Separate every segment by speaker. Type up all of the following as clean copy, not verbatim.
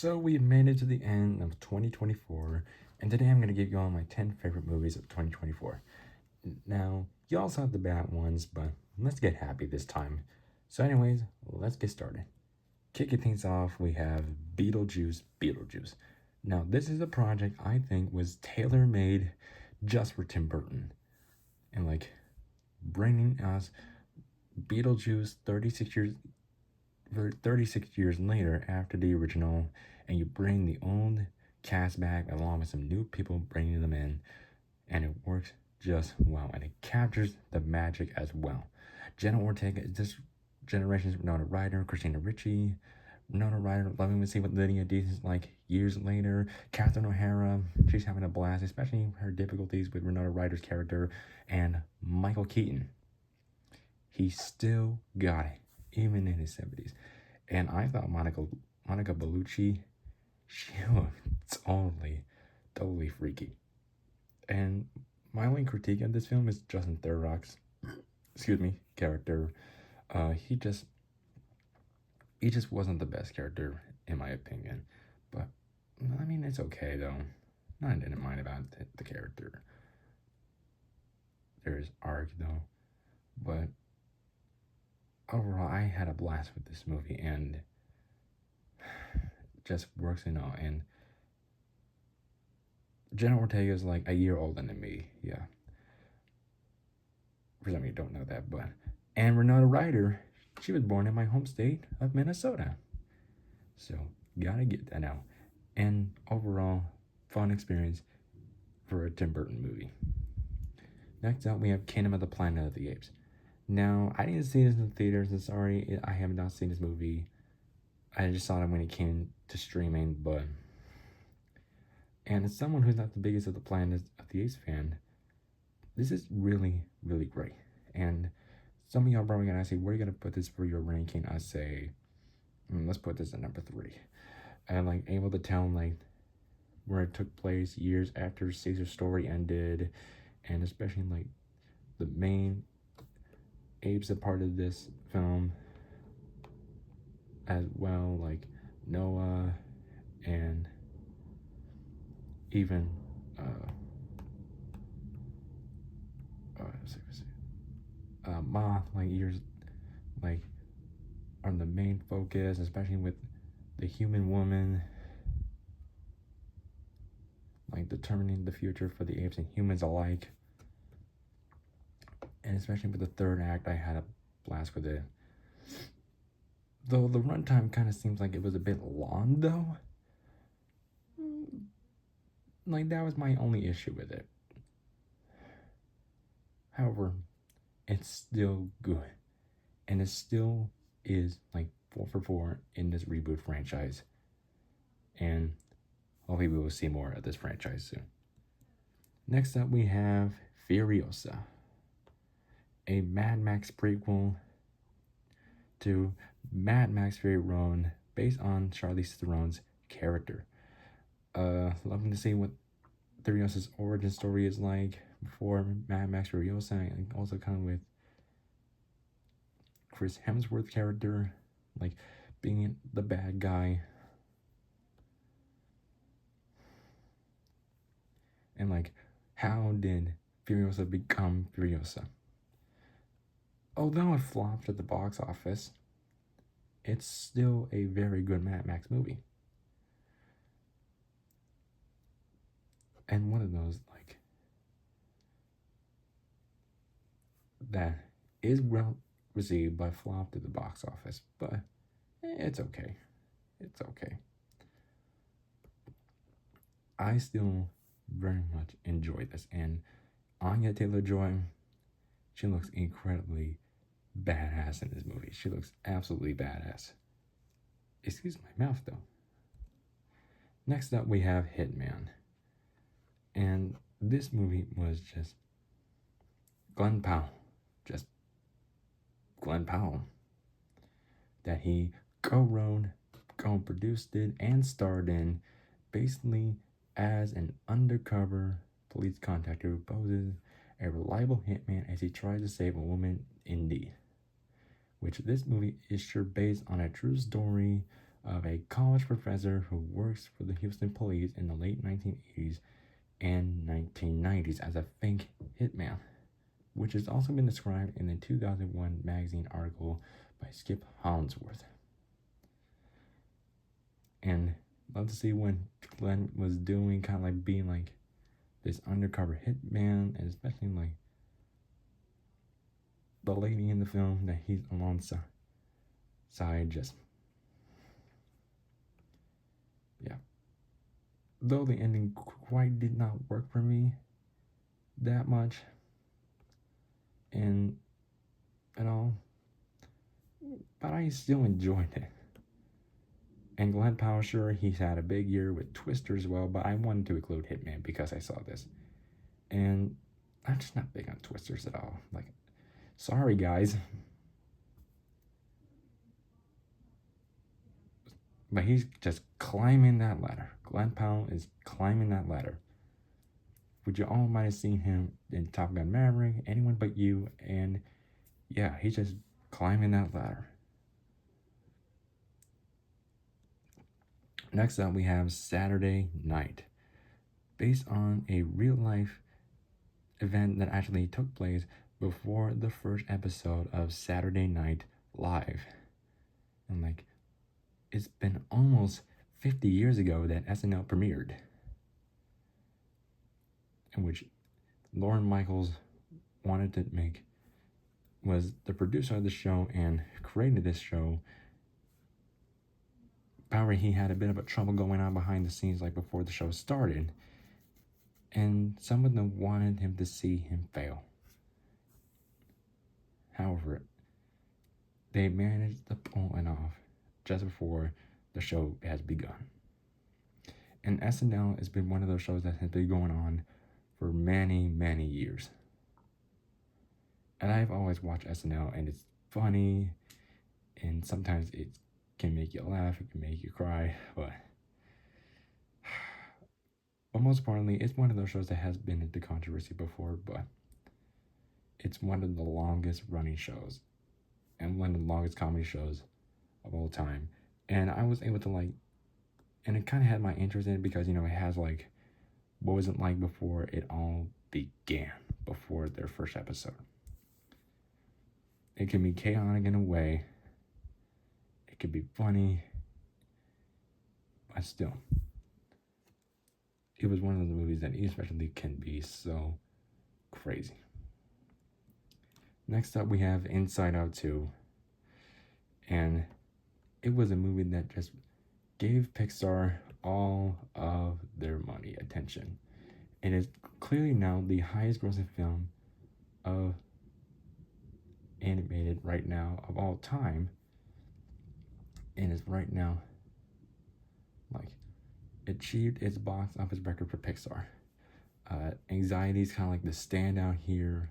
Speaker 1: So we made it to the end of 2024, and today I'm going to give you all my 10 favorite movies of 2024. Now, you all saw the bad ones, but let's get happy this time. So, anyways, let's get started. Kicking things off, we have Beetlejuice. Now, this is a project I think was tailor made just for Tim Burton. And bringing us Beetlejuice 36 years later after the original, and you bring the old cast back along with some new people bringing them in, and it works just well, and it captures the magic as well. Jenna Ortega is this generation's Winona Ryder, Christina Ricci, Winona Ryder loving to see what Lydia Dees is like years later. Catherine O'Hara, she's having a blast, especially her difficulties with Winona Ryder's character, and Michael Keaton. He still got it, even in his 70s. And I thought Monica Bellucci, she was totally freaky. And my only critique of this film is Justin Theroux, character. He just wasn't the best character in my opinion. But I mean, it's okay though. I didn't mind about the character. There is arc though, but overall, I had a blast with this movie, and just works in all. And Jenna Ortega is like a year older than me. Yeah. For some of you don't know that, but and Winona Ryder, she was born in my home state of Minnesota. So gotta get that out. And overall, fun experience for a Tim Burton movie. Next up, we have Kingdom of the Planet of the Apes. Now, I didn't see this in the theaters, and sorry, I have not seen this movie. I just saw it when it came to streaming, but... And as someone who's not the biggest of the Planet of the Apes fan, this is really, really great. And some of y'all probably gonna ask me, where are you gonna put this for your ranking? I say, let's put this at number 3. And able to tell where it took place years after Caesar's story ended, and especially the main apes a part of this film as well, like Noah and even Ma, years are the main focus, especially with the human woman determining the future for the apes and humans alike. And especially with the third act, I had a blast with it. Though the runtime kind of seems like it was a bit long, though. That was my only issue with it. However, it's still good. And it still is 4 for 4 in this reboot franchise. And hopefully we will see more of this franchise soon. Next up, we have Furiosa, a Mad Max prequel to Mad Max Fury Road based on Charlize Theron's character. Loving to see what Furiosa's origin story is like before Mad Max Furiosa, and also kind of with Chris Hemsworth's character, being the bad guy. And how did Furiosa become Furiosa? Although it flopped at the box office, it's still a very good Mad Max movie. And one of those that is well received but flopped at the box office, but it's okay. It's okay. I still very much enjoy this, and Anya Taylor-Joy, she looks incredibly badass in this movie. She looks absolutely badass. Excuse my mouth, though. Next up, we have Hitman. And this movie was just Glen Powell. Just Glen Powell. That he co-wrote, co-produced it, and starred in, basically as an undercover police contactor who poses a reliable hitman as he tries to save a woman in need. Which this movie is sure based on a true story of a college professor who works for the Houston police in the late 1980s and 1990s as a fake hitman, which has also been described in the 2001 magazine article by Skip Hollandsworth. And love to see when Glenn was doing, kind of like being like this undercover hitman, and especially like the lady in the film that he's alongside, just, yeah. Though the ending quite did not work for me that much, and all, but I still enjoyed it. And Glenn Powell, sure, he's had a big year with Twister as well, but I wanted to include Hitman because I saw this. And I'm just not big on Twisters at all. Like, sorry guys. But he's just climbing that ladder. Glenn Powell is climbing that ladder. Would you all might have seen him in Top Gun Maverick, Anyone But You, and yeah, he's just climbing that ladder. Next up, we have Saturday Night, based on a real life event that actually took place before the first episode of Saturday Night Live. And like, it's been almost 50 years ago that SNL premiered, in which Lorne Michaels wanted to make, was the producer of the show and created this show. However, he had a bit of a trouble going on behind the scenes, like before the show started, and some of them wanted him to see him fail. However, they managed to pull it off just before the show has begun. And SNL has been one of those shows that has been going on for many, many years. And I've always watched SNL, and it's funny, and sometimes it can make you laugh, it can make you cry, but most importantly, it's one of those shows that has been into controversy before, but it's one of the longest running shows and one of the longest comedy shows of all time. And I was able to like, and it kind of had my interest in it because, you know, it has like what was it like before it all began, before their first episode. It can be chaotic in a way, it could be funny, but still, it was one of those movies that especially can be so crazy. Next up, we have Inside Out 2. And it was a movie that just gave Pixar all of their money, attention. It is clearly now the highest grossing film of animated right now of all time. And is right now, like, achieved its box office record for Pixar. Anxiety is kind of like the standout here.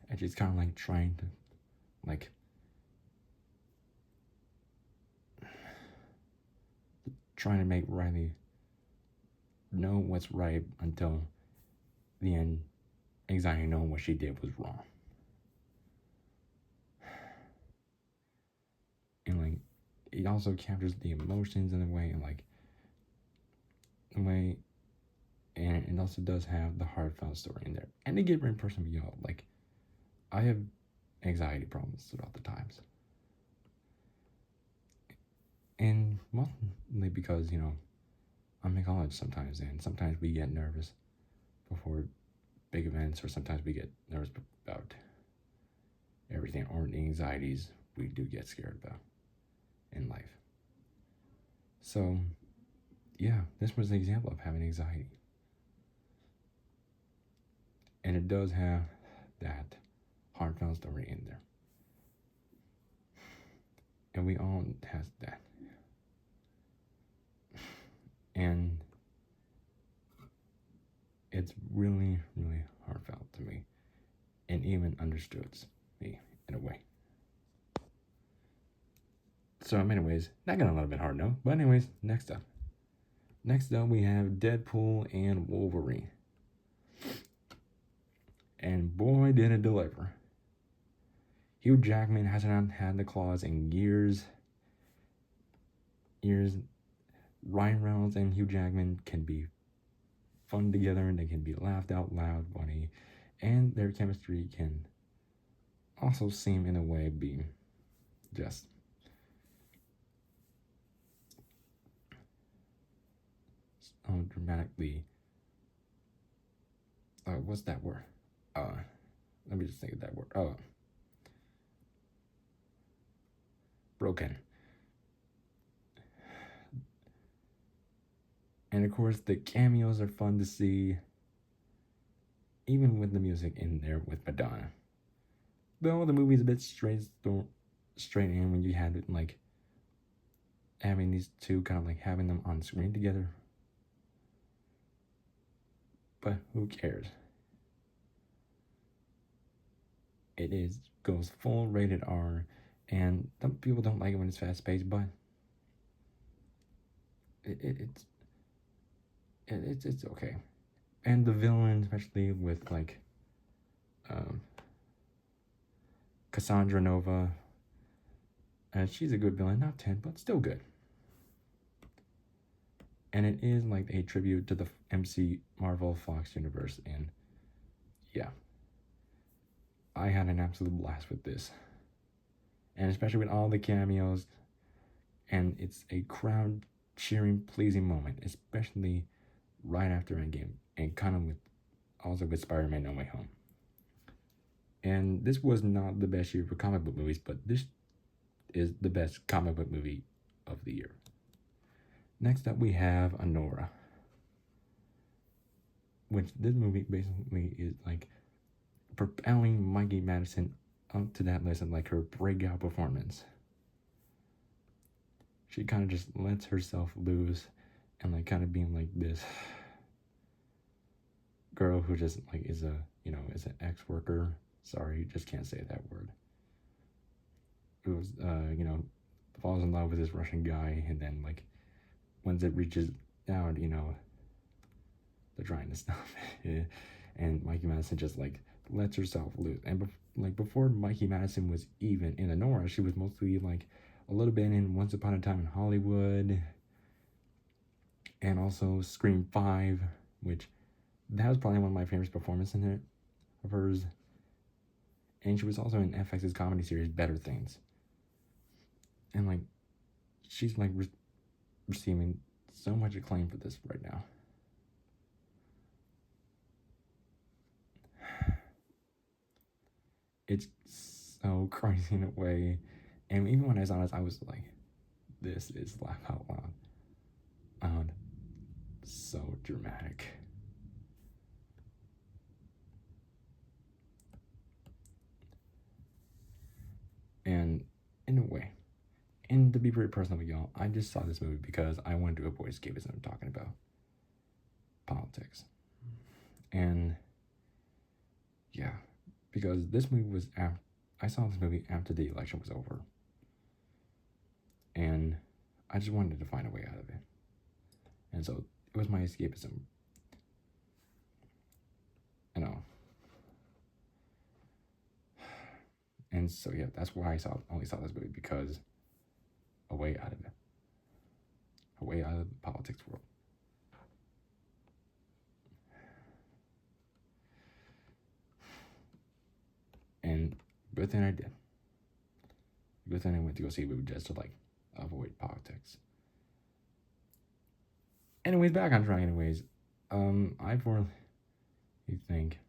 Speaker 1: And she's kind of like trying to, like, trying to make Riley know what's right until the end. Anxiety knowing what she did was wrong. And like, it also captures the emotions in a way, and like, the way, and it also does have the heartfelt story in there. And to give her in person, y'all, like, I have anxiety problems throughout the times. And mostly because, you know, I'm in college sometimes, and sometimes we get nervous before big events, or sometimes we get nervous about everything, or the anxieties we do get scared about in life. So, yeah, this was an example of having anxiety. And it does have that heartfelt story in there. And we all has that. And it's really, really heartfelt to me, and even understood me in a way. So in many ways, that got a little bit hard, no? But anyways, next up we have Deadpool and Wolverine. And boy, did it deliver. Hugh Jackman hasn't had the claws in years. ears. Ryan Reynolds and Hugh Jackman can be fun together and they can be laughed out loud, funny, and their chemistry can also seem in a way be just dramatically. What's that word? Let me just think of that word. Broken. And of course, the cameos are fun to see, even with the music in there with Madonna. Though the movie's a bit straight in when you had it like having these two kind of like having them on screen together. But who cares? It goes full rated R, and some people don't like it when it's fast paced, but it's okay. And the villain, especially with like Cassandra Nova, and she's a good villain, not 10, but still good. And it is like a tribute to the MC Marvel Fox universe, and yeah, I had an absolute blast with this, and especially with all the cameos, and it's a crowd cheering, pleasing moment, especially right after Endgame, and kind of with also with Spider-Man No Way Home. And this was not the best year for comic book movies, but this is the best comic book movie of the year. Next up, we have Anora, which this movie basically is like propelling Mikey Madison up to that list of like her breakout performance. She kind of just lets herself loose and like kind of being like this girl who just like is a is an ex-worker. Sorry, just can't say that word. Who's falls in love with this Russian guy, and then like once it reaches down, they're trying to stop it, and Mikey Madison just like lets herself loose. And before Mikey Madison was even in Anora, she was mostly like a little bit in Once Upon a Time in Hollywood, and also Scream 5, which that was probably one of my favorite performances in it of hers. And she was also in FX's comedy series Better Things. And like she's like receiving so much acclaim for this right now. It's so crazy in a way. And even when I saw this, I was like, this is laugh out loud. So dramatic. And in a way, and to be very personal with y'all, I just saw this movie because I wanted to avoid escapism talking about politics. And yeah, because this movie was I saw this movie after the election was over. And I just wanted to find a way out of it. And so it was my escapism. And so yeah, that's why I only saw this movie, because a way out of it. A way out of the politics world. And good thing I did. Good thing I went to go see a movie just to like avoid politics. Anyways, back on track. Anyways, I think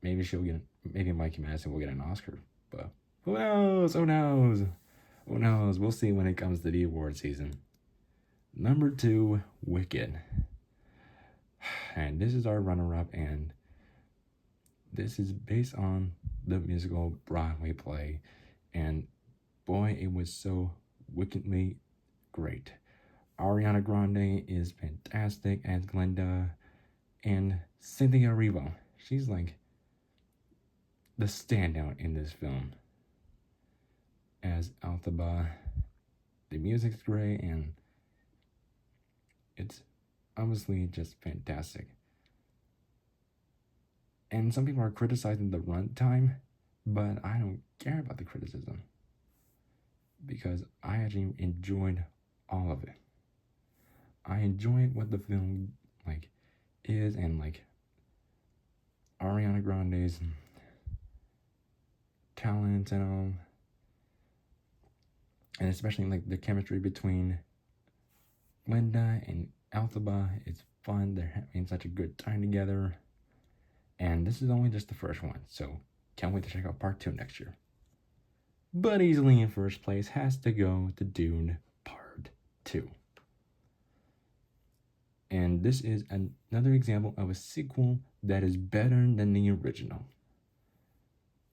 Speaker 1: maybe Mikey Madison will get an Oscar, but who knows? Who knows? Who knows? We'll see when it comes to the award season. Number 2, Wicked. And this is our runner-up, and this is based on the musical Broadway play, and boy, it was so wickedly great. Ariana Grande is fantastic as Glinda, and Cynthia Erivo, she's like the standout in this film as Elphaba. The music's great, and it's honestly just fantastic. And some people are criticizing the runtime, but I don't care about the criticism. because I actually enjoyed all of it. I enjoyed what the film like is, and like Ariana Grande's talent and especially like the chemistry between Linda and Althaba. It's fun. They're having such a good time together. And this is only just the first one, so can't wait to check out part 2 next year. But easily in first place has to go to Dune Part 2. And this is another example of a sequel that is better than the original,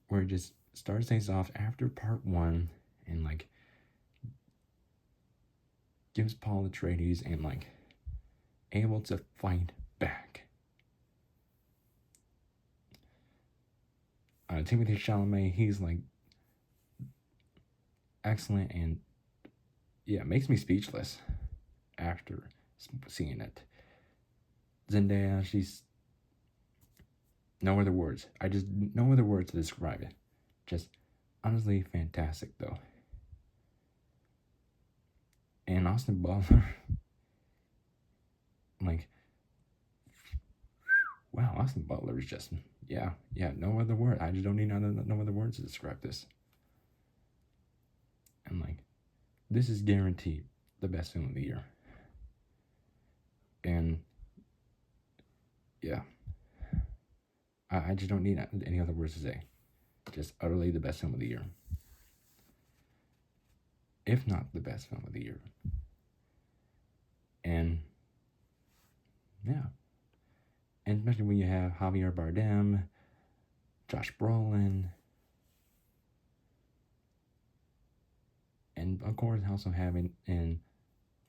Speaker 1: where it just starts things off after part 1 and like gives Paul Atreides and like able to fight back. Timothée Chalamet, he's like excellent, and yeah, makes me speechless after seeing it. Zendaya, she's no other words. No other words to describe it. Just honestly fantastic though. And Austin Butler, like, wow, Austin Butler is just, yeah, no other word. I just don't need no other words to describe this. And like, this is guaranteed the best film of the year. And yeah, I just don't need any other words to say. Just utterly the best film of the year, if not the best film of the year. And yeah, and especially when you have Javier Bardem, Josh Brolin, and of course also having in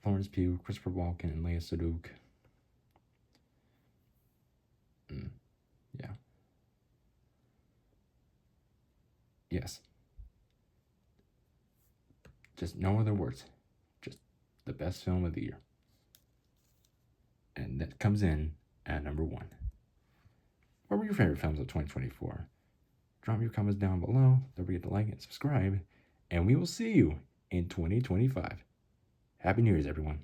Speaker 1: Florence Pugh, Christopher Walken, and Léa Seydoux. Yeah. Yes. Just no other words. Just the best film of the year. And that comes in at number 1. What were your favorite films of 2024? Drop your comments down below. Don't forget to like and subscribe. And we will see you in 2025. Happy New Year's, everyone.